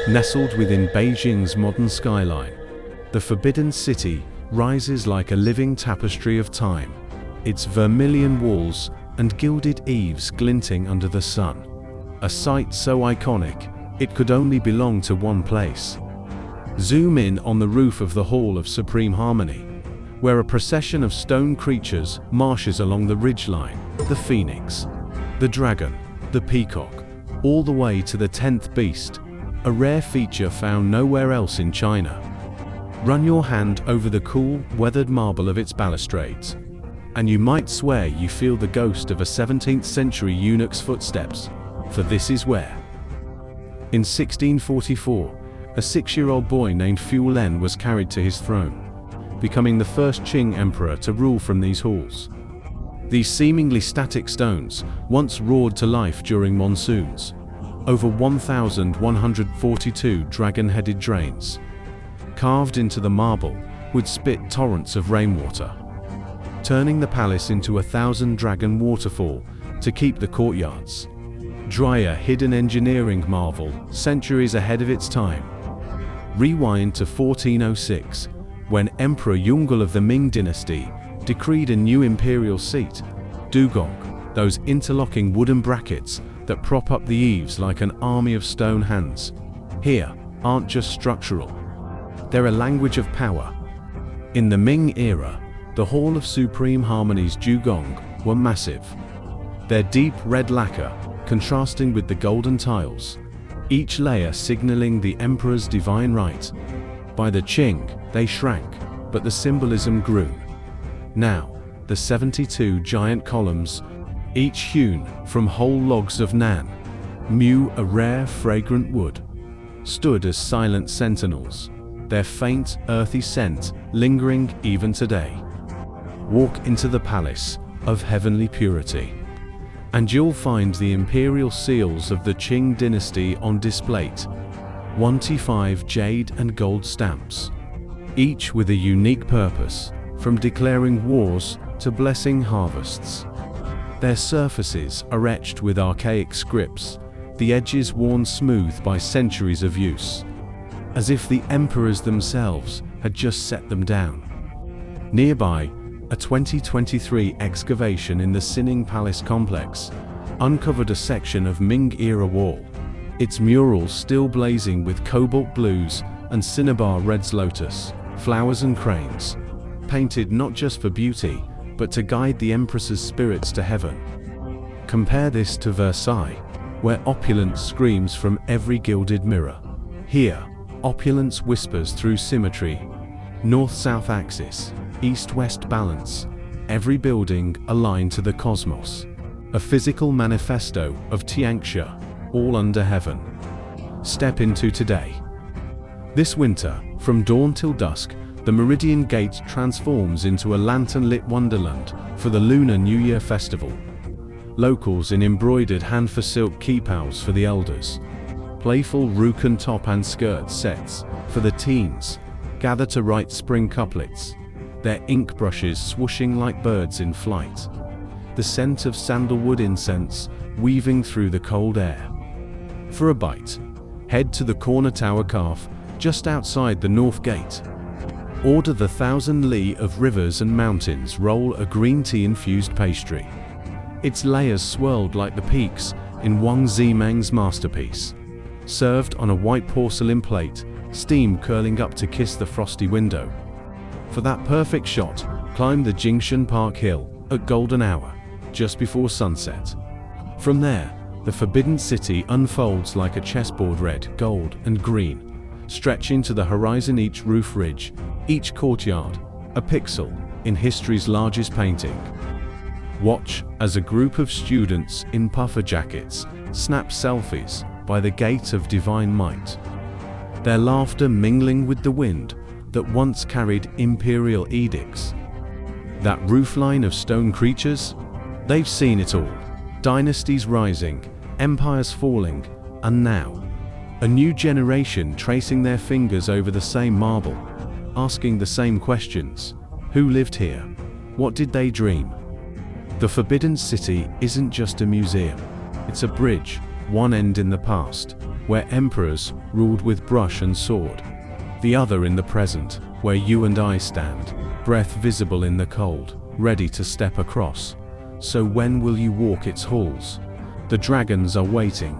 Nestled within Beijing's modern skyline, the Forbidden City rises like a living tapestry of time, its vermilion walls and gilded eaves glinting under the sun. A sight so iconic, it could only belong to one place. Zoom in on the roof of the Hall of Supreme Harmony, where a procession of stone creatures marches along the ridgeline: the phoenix, the dragon, the peacock, all the way to the 10th beast, a rare feature found nowhere else in China. Run your hand over the cool, weathered marble of its balustrades, and you might swear you feel the ghost of a 17th century eunuch's footsteps, for this is where. In 1644, a 6-year-old boy named Fu Len was carried to his throne, becoming the first Qing emperor to rule from these halls. These seemingly static stones once roared to life during monsoons. Over 1,142 dragon-headed drains, carved into the marble, would spit torrents of rainwater, turning the palace into 1,000 dragon waterfall to keep the courtyards dry, a hidden engineering marvel centuries ahead of its time. Rewind to 1406, when Emperor Yongle of the Ming dynasty decreed a new imperial seat, dugong, those interlocking wooden brackets that prop up the eaves like an army of stone hands. Here aren't just structural, they're a language of power. In the Ming era, the Hall of Supreme Harmony's dugong were massive, their deep red lacquer contrasting with the golden tiles, each layer signaling the emperor's divine right. By the Qing, they shrank, but the symbolism grew. Now, the 72 giant columns, each hewn from whole logs of nan, mu, a rare, fragrant wood, stood as silent sentinels, their faint, earthy scent lingering even today. Walk into the palace of heavenly purity, and you'll find the imperial seals of the Qing dynasty on display, 1T5 jade and gold stamps, each with a unique purpose, from declaring wars to blessing harvests. Their surfaces are etched with archaic scripts, the edges worn smooth by centuries of use, as if the emperors themselves had just set them down. Nearby, a 2023 excavation in the Sining Palace complex uncovered a section of Ming-era wall, its murals still blazing with cobalt blues and cinnabar reds, lotus, flowers and cranes, painted not just for beauty, but to guide the empress's spirits to heaven. Compare this to Versailles, where opulence screams from every gilded mirror. Here, opulence whispers through symmetry, north-south axis, east-west balance, every building aligned to the cosmos. A physical manifesto of Tianxia, all under heaven. Step into today. This winter, from dawn till dusk, the Meridian Gate transforms into a lantern-lit wonderland for the Lunar New Year festival. Locals in embroidered hand-for-silk kipaos for the elders, playful rukun top and skirt sets for the teens gather to write spring couplets, their ink brushes swooshing like birds in flight, the scent of sandalwood incense weaving through the cold air. For a bite, head to the Corner Tower Cafe just outside the North Gate. Order the 1,000 li of rivers and mountains roll, a green tea-infused pastry, its layers swirled like the peaks in Wang Zimeng's masterpiece. Served on a white porcelain plate, steam curling up to kiss the frosty window. For that perfect shot, climb the Jingshan Park Hill at golden hour, just before sunset. From there, the Forbidden City unfolds like a chessboard, red, gold, and green, stretching to the horizon, each roof ridge, each courtyard, a pixel in history's largest painting. Watch as a group of students in puffer jackets snap selfies by the gate of divine might, their laughter mingling with the wind that once carried imperial edicts. That roofline of stone creatures? They've seen it all. Dynasties rising, empires falling, and now, a new generation tracing their fingers over the same marble, asking the same questions. Who lived here? What did they dream? The Forbidden City isn't just a museum. It's a bridge, one end in the past, where emperors ruled with brush and sword. The other in the present, where you and I stand, breath visible in the cold, ready to step across. So when will you walk its halls? The dragons are waiting.